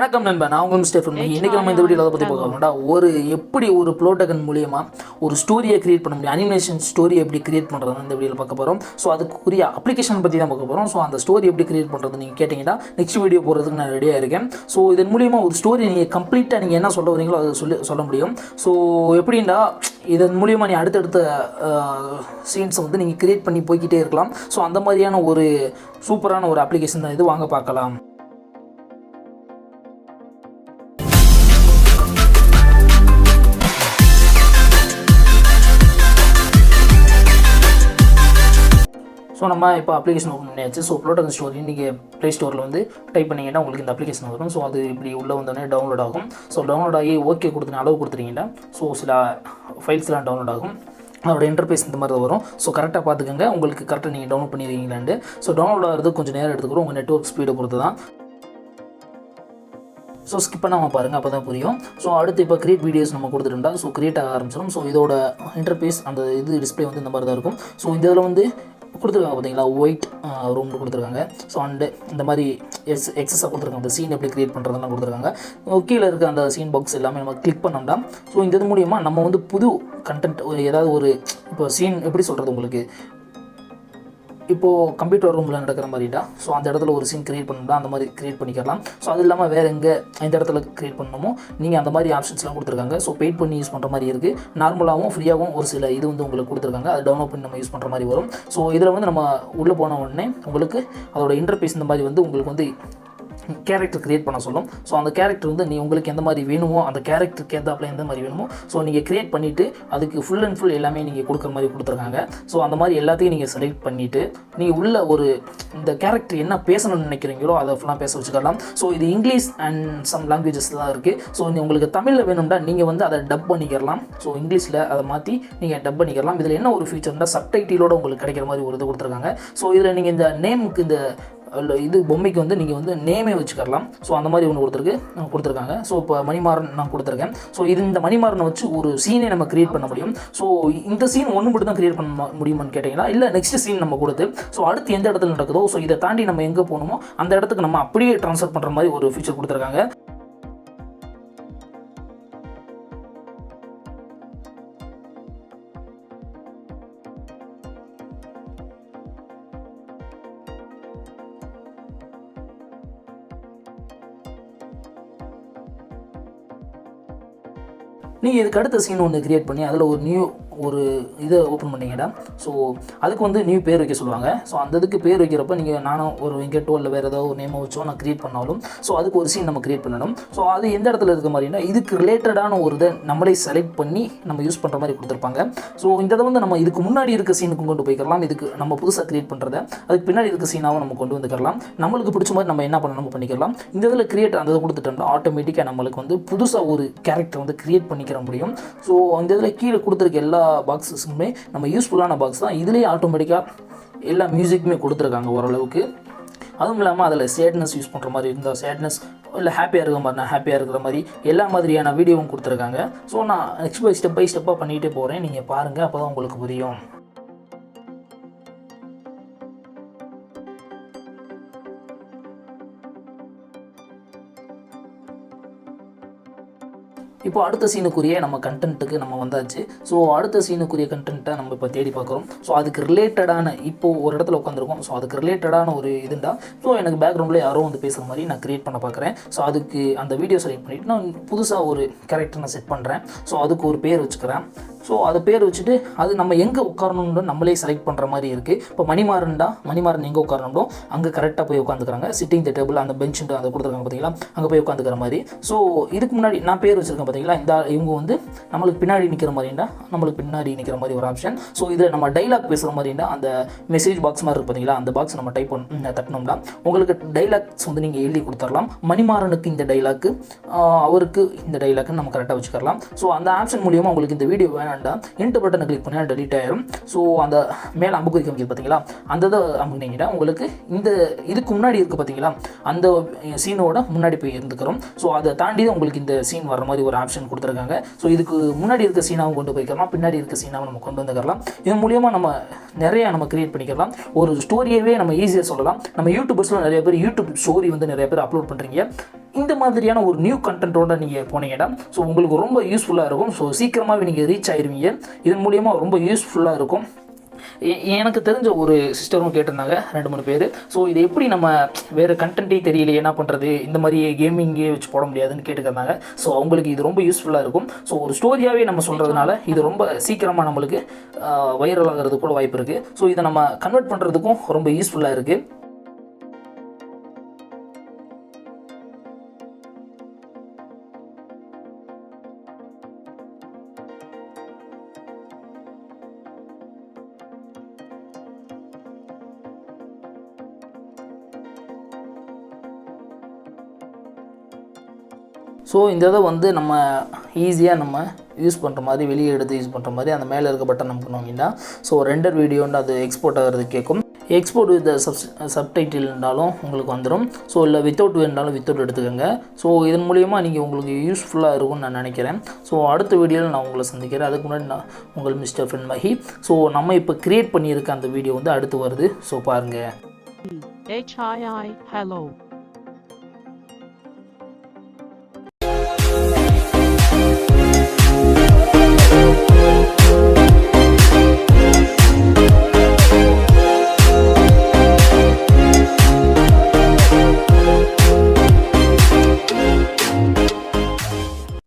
வணக்கம் நண்பா, நான் உங்கள் மிஸ்டர் ஃபில்ம். இன்றைக்கி நம்ம இந்த வீடியோவில் அதை பற்றி பார்க்கணும்டா. எப்படி ஒரு ப்ளோட்டகன் மூலியமா ஒரு ஸ்டோரியை கிரியேட் பண்ண முடியும், அனிமேஷன் ஸ்டோரி எப்படி கிரியேட் பண்ணுறது இந்த வீடியோவில் பார்க்க போகிறோம். ஸோ அதுக்குரிய அப்ளிகேஷன் பற்றி தான் பார்க்க போகிறோம். ஸோ அந்த ஸ்டோரி எப்படி கிரியேட் பண்ணுறது நீங்கள் கேட்டிங்கன்னா நெக்ஸ்ட் வீடியோ போகிறதுக்கு நான் ரெடியாக இருக்கேன். ஸோ இதன் மூலியமா ஒரு ஸ்டோரி நீங்கள் கம்ப்ளீட்டாக நீங்கள் என்ன சொல்ல வரீங்களோ அதை சொல்ல முடியும். ஸோ எப்படின்னா இதன் மூலியமாக நீ அடுத்தடுத்த சீன்ஸை வந்து நீங்கள் கிரியேட் பண்ணி போய்கிட்டே இருக்கலாம். ஸோ அந்த மாதிரியான ஒரு சூப்பரான ஒரு அப்ளிகேஷன் தான் இது. வாங்க பார்க்கலாம். ஸோ நம்ம இப்போ அப்ளிகேஷன் ஓப்பன் பண்ணியாச்சு. ஸோ ப்ளோட்டகன் ஸ்டோரி நீங்கள் ப்ளே ஸ்டோரில் வந்து டைப் பண்ணிங்கன்னா உங்களுக்கு இந்த அப்ளிகேஷன் வரும். ஸோ அது இப்படி உள்ளே வந்தோடனே டவுன்லோட் ஆகும். ஸோ டவுன்லோட் ஆகி ஓகே கொடுத்துன அளவு கொடுத்துட்டீங்கன்னா ஸோ சில ஃபைல்ஸ்லாம் டவுன்லோட் ஆகும். அதோட இன்டர்ஃபேஸ் இந்த மாதிரி தான் வரும். ஸோ கரெக்டாக பார்த்துக்கோங்க, உங்களுக்கு கரெக்டாக நீங்கள் டவுன்லோட் பண்ணிடுவீங்களாண்டு. ஸோ டவுன்லோட் ஆகிறது கொஞ்சம் நேரம் எடுத்துக்கிறோம், உங்கள் நெட்வொர்க் ஸ்பீடை பொறுத்து தான். ஸோ ஸ்கிப் பண்ணாமல் பாருங்கள், அப்போ தான் புரியும். ஸோ அடுத்து இப்போ கிரியேட் வீடியோஸ் நம்ம கொடுத்துட்டோம்னா ஸோ கிரியேட் ஆக ஆரம்பிச்சிடும். ஸோ இதோட இன்டர்ஃபேஸ் அந்த இது டிஸ்பிளே வந்து இந்த மாதிரி தான் இருக்கும். ஸோ இந்த இதில் வந்து கொடுத்துருக்காங்க பார்த்தீங்களா, ஒயிட் ரூம் கொடுத்துருக்காங்க. ஸோ அண்டு இந்த மாதிரி எக்ஸஸாக கொடுத்துருக்காங்க. அந்த சீன் எப்படி கிரியேட் பண்ணுறதெல்லாம் கொடுத்துருக்காங்க. கீழே இருக்க அந்த சீன் பாக்ஸ் எல்லாமே நம்ம கிளிக் பண்ணோம்னா ஸோ இந்த இது மூலிமா நம்ம வந்து புது கண்டென்ட் ஏதாவது ஒரு இப்போ சீன் எப்படி சொல்கிறது உங்களுக்கு, இப்போது கம்ப்யூட்டர் ரூமில் நடக்கிற மாதிரிடா. ஸோ அந்த இடத்துல ஒரு சீன் கிரியேட் பண்ணணும்னா அந்த மாதிரி கிரியேட் பண்ணிக்கலாம். ஸோ அது இல்லாமல் வேறு எங்கே இந்த இடத்துல கிரியேட் பண்ணணுமோ நீங்கள் அந்த மாதிரி ஆப்ஷன்ஸ்லாம் கொடுத்துருக்காங்க. ஸோ பெய்ட் பண்ணி யூஸ் பண்ணுற மாதிரி இருக்குது, நார்மலாகவும் ஃப்ரீயாகவும் ஒரு சில இது வந்து உங்களுக்கு கொடுத்துருக்காங்க. அது டவுன்லோட் பண்ணி நம்ம யூஸ் பண்ணுற மாதிரி வரும். ஸோ இதில் வந்து நம்ம உள்ளே போன உடனே உங்களுக்கு அதோட இன்டர்ஃபேஸ் இந்த மாதிரி வந்து உங்களுக்கு வந்து கேரக்டர் கிரியேட் பண்ண சொல்லும். ஸோ அந்த கேரக்டர் வந்து உங்களுக்கு எந்த மாதிரி வேணுமோ அந்த கேரக்டருக்கு ஏற்றாப்புல எந்த மாதிரி வேணுமோ ஸோ நீங்கள் கிரியேட் பண்ணிவிட்டு அதுக்கு ஃபுல் அண்ட் ஃபுல் எல்லாமே நீங்கள் கொடுக்குற மாதிரி கொடுத்துருக்காங்க. ஸோ அந்த மாதிரி எல்லாத்தையும் நீங்கள் செலக்ட் பண்ணிவிட்டு நீங்கள் உள்ள ஒரு இந்த கேரக்டர் என்ன பேசணும்னு நினைக்கிறீங்களோ அதை ஃபுல்லாக பேச வச்சுக்கலாம். ஸோ இது இங்கிலீஷ் அண்ட் சம் லாங்குவேஜஸ் தான் இருக்குது. ஸோ உங்களுக்கு தமிழில் வேணும்னா நீங்கள் வந்து அதை டப் பண்ணிக்கலாம். ஸோ இங்கிலீஷில் அதை மாற்றி நீங்கள் டப் பண்ணிக்கலாம். இதில் என்ன ஒரு ஃபீச்சர்னா சப்டைட்டிலோட உங்களுக்கு கிடைக்கிற மாதிரி ஒரு இது கொடுத்துருக்காங்க. ஸோ இதில் நீங்கள் இந்த நேமுக்கு இந்த இது பொம்மைக்கு வந்து நீங்கள் வந்து நேமே வச்சுக்கலாம். ஸோ அந்த மாதிரி ஒன்று கொடுத்துருக்காங்க. ஸோ இப்போ மணிமாறன் நான் கொடுத்துருக்கேன். ஸோ இந்த மணிமாறனை வச்சு ஒரு சீனை நம்ம கிரியேட் பண்ண முடியும். ஸோ இந்த சீன் ஒன்று மட்டும் தான் கிரியேட் பண்ண முடியுமான்னு கேட்டிங்கன்னா இல்லை, நெக்ஸ்ட் சீன் நம்ம கொடுத்து ஸோ அடுத்து எந்த இடத்துல நடக்குதோ ஸோ இதை தாண்டி நம்ம எங்கே போகணுமோ அந்த இடத்துக்கு நம்ம அப்படியே ட்ரான்ஸ்ஃபர் பண்ணுற மாதிரி ஒரு ஃபீச்சர் கொடுத்துருக்காங்க. நீங்கள் இதுக்கு அடுத்த சீன் ஒன்று கிரியேட் பண்ணி அதில் ஒரு இதை ஓப்பன் பண்ணிங்கடா. ஸோ அதுக்கு வந்து நியூ பேர் வைக்க சொல்லுவாங்க. ஸோ அந்த இதுக்கு பேர் வைக்கிறப்ப நீங்கள் நானும் ஒரு வெங்கட்டோ இல்லை வேறு ஏதாவது ஒரு நேமை வச்சோ நான் கிரியேட் பண்ணாலும் ஸோ அதுக்கு ஒரு சீன் நம்ம கிரியேட் பண்ணணும். ஸோ அது எந்த இடத்துல இருக்க மாதிரினா இதுக்கு ரிலேட்டடான ஒரு இதை நம்மளே செலக்ட் பண்ணி நம்ம யூஸ் பண்ணுற மாதிரி கொடுத்துருப்பாங்க. ஸோ இந்த இதை வந்து நம்ம இதுக்கு முன்னாடி இருக்க சீனுக்கு கொண்டு போய்க்கலாம். இதுக்கு நம்ம புதுசாக கிரியேட் பண்ணுறத அதுக்கு பின்னாடி இருக்க சீனாகவும் நம்ம கொண்டு வந்துக்கலாம். நம்மளுக்கு பிடிச்ச மாதிரி நம்ம என்ன பண்ணணும் பண்ணிக்கலாம். இந்த இதில் கிரியேட் அந்த இதை கொடுத்துட்டோம்னா ஆட்டோமேட்டிக்காக நம்மளுக்கு வந்து புதுசாக ஒரு கேரக்டர் வந்து கிரியேட் பண்ணிக்கிற முடியும். ஸோ இந்த இதில் கீழே கொடுத்துருக்க எல்லா பாக்ஸஸுமே நம்ம யூஸ்ஃபுல்லான பாக்ஸ் தான். இதுலேயே ஆட்டோமேட்டிக்காக எல்லா மியூசிக்குமே கொடுத்துருக்காங்க ஓரளவுக்கு. அதுவும் இல்லாமல் அதில் சேட்னஸ் யூஸ் பண்ணுற மாதிரி இருந்தால் சேட்னஸ் இல்லை ஹாப்பியாக இருக்கிற மாதிரி நான் ஹாப்பியாக இருக்கிற மாதிரி எல்லா மாதிரியான வீடியோவும் கொடுத்துருக்காங்க. ஸோ நான் நெக்ஸ்ட் ஸ்டெப் பை ஸ்டெப்பாக பண்ணிகிட்டே போகிறேன், நீங்கள் பாருங்கள், அப்போ தான் உங்களுக்கு புரியும். இப்போ அடுத்த சீனுக்குரிய நம்ம கண்டென்ட்டுக்கு நம்ம வந்தாச்சு. ஸோ அடுத்த சீனுக்குரிய கண்டென்ட்டை நம்ம இப்போ தேடி பார்க்குறோம். ஸோ அதுக்கு ரிலேட்டடான இப்போது ஒரு இடத்துல உட்காந்துருக்கோம். ஸோ அதுக்கு ரிலேட்டடான ஒரு இதுண்டா. ஸோ எனக்கு பேக்ரவுண்டில் யாரோ வந்து பேசுகிற மாதிரி நான் க்ரியேட் பண்ண பார்க்குறேன். ஸோ அதுக்கு அந்த வீடியோ செலக்ட் பண்ணிவிட்டு நான் புதுசாக ஒரு கேரக்டர் நான் செட் பண்ணுறேன். ஸோ அதுக்கு ஒரு பேர் வச்சுக்கிறேன். ஸோ அதை பேர் வச்சுட்டு அது நம்ம எங்கே உட்காரணுன்னு நம்மளே செலக்ட் பண்ணுற மாதிரி இருக்குது. இப்போ மணிமாறன் எங்கே உட்காரணும்னோ அங்கே கரெக்டாக போய் உட்காந்துக்கிறாங்க. சிட்டிங் த டேபிள் அந்த பெஞ்சுட்டு அதை கொடுத்துருக்காங்க பார்த்தீங்களா, அங்கே போய் உட்காந்துக்கிற மாதிரி. ஸோ இதுக்கு முன்னாடி நான் பேர் வச்சுருக்கேன் பார்த்தீங்களா, இந்த இவங்க வந்து நம்மளுக்கு பின்னாடி நிற்கிற மாதிரிண்டா நம்மளுக்கு பின்னாடி நிற்கிற மாதிரி ஒரு ஆப்ஷன். ஸோ இதில் நம்ம டைலாக் பேசுகிற மாதிரிண்டா அந்த மெசேஜ் பாக்ஸ் மாதிரி இருக்குது பார்த்தீங்களா, அந்த பாக்ஸ் நம்ம டைப் தட்டினோம்னா உங்களுக்கு டைலாக்ஸ் வந்து நீங்கள் எழுதி கொடுத்துடலாம். மணிமாறனுக்கு இந்த டைலாக்கு, அவருக்கு இந்த டைலாக்குன்னு நம்ம கரெக்டாக வச்சுக்கலாம். ஸோ அந்த ஆப்ஷன் மூலியமாக உங்களுக்கு இந்த வீடியோ வேணாண்டா இன்டர் பட்டனை கிளிக் பண்ணால் டெலீட் ஆயிரும். ஸோ அந்த மேலே அம்புக்குறி காமிக்குது பார்த்தீங்களா, அந்த இதை அமுக்குனீங்கன்னா உங்களுக்கு இந்த இதுக்கு முன்னாடி இருக்குது பார்த்தீங்களா, அந்த சீனோட முன்னாடி போய் இருந்துக்கிறோம். ஸோ அதை தாண்டி தான் உங்களுக்கு இந்த சீன் வர மாதிரி ஒரு ஆப்ஷன் கொடுத்துருக்காங்க. ஸோ இதுக்கு முன்னாடி இருக்க சீனாவும் கொண்டு போய்க்கலாம், பின்னாடி இருக்க சீனாவும் நம்ம கொண்டு வந்துக்கலாம். இதன் மூலியமாக நம்ம நிறையா நம்ம கிரியேட் பண்ணிக்கலாம். ஒரு ஸ்டோரியவே நம்ம ஈஸியாக சொல்லலாம். நம்ம யூடியூபர்ஸ்லாம் நிறைய பேர் யூடியூப் ஸ்டோரி வந்து நிறைய பேர் அப்லோட் பண்ணுறீங்க. இந்த மாதிரியான ஒரு நியூ கண்டென்ட்டோட நீங்கள் போனீங்கன்னா ஸோ உங்களுக்கு ரொம்ப யூஸ்ஃபுல்லாக இருக்கும். ஸோ சீக்கிரமாகவே நீங்கள் ரீச் ஆயிருவீங்க. இதன் மூலியமாக ரொம்ப யூஸ்ஃபுல்லாக இருக்கும். எனக்கு தெரிஞ்ச ஒரு சிஸ்டரும் கேட்டிருந்தாங்க 2-3 பேர். ஸோ இது எப்படி நம்ம வேறு கண்டென்ட்டே தெரியல என்ன பண்ணுறது, இந்த மாதிரி கேமிங்கே வச்சு போட முடியாதுன்னு கேட்டுக்கிறாங்க. ஸோ அவங்களுக்கு இது ரொம்ப யூஸ்ஃபுல்லாக இருக்கும். ஸோ ஒரு ஸ்டோரியாகவே நம்ம சொல்கிறதுனால இது ரொம்ப சீக்கிரமாக நம்மளுக்கு வைரல் ஆகிறதுக்கு கூட வாய்ப்பு இருக்குது. ஸோ இதை நம்ம கன்வெர்ட் பண்ணுறதுக்கும் ரொம்ப யூஸ்ஃபுல்லாக இருக்குது. ஸோ இந்த இதை வந்து நம்ம ஈஸியாக நம்ம யூஸ் பண்ணுற மாதிரி வெளியே எடுத்து யூஸ் பண்ணுற மாதிரி அந்த மேலே இருக்க பட்டன் நம்ம பண்ணுவாங்கன்னா ஸோ ரெண்டர் வீடியோன்னு அது எக்ஸ்போர்ட் ஆகிறது கேட்கும். எக்ஸ்போர்ட் வித் சப்டைட்டில்னாலும் உங்களுக்கு வந்துடும். ஸோ இல்லை வித்தவுட் வேணுனாலும் வித்தவுட் எடுத்துக்கோங்க. ஸோ இதன் மூலிமா நீங்கள் உங்களுக்கு யூஸ்ஃபுல்லாக இருக்கும்னு நான் நினைக்கிறேன். ஸோ அடுத்த வீடியோவில் நான் உங்களை சந்திக்கிறேன். அதுக்கு முன்னாடி நான் உங்கள் மிஸ்டர் ஃப்ரெண்ட் மஹி. ஸோ நம்ம இப்போ க்ரியேட் பண்ணியிருக்க அந்த வீடியோ வந்து அடுத்து வருது. ஸோ பாருங்கள். HII hello.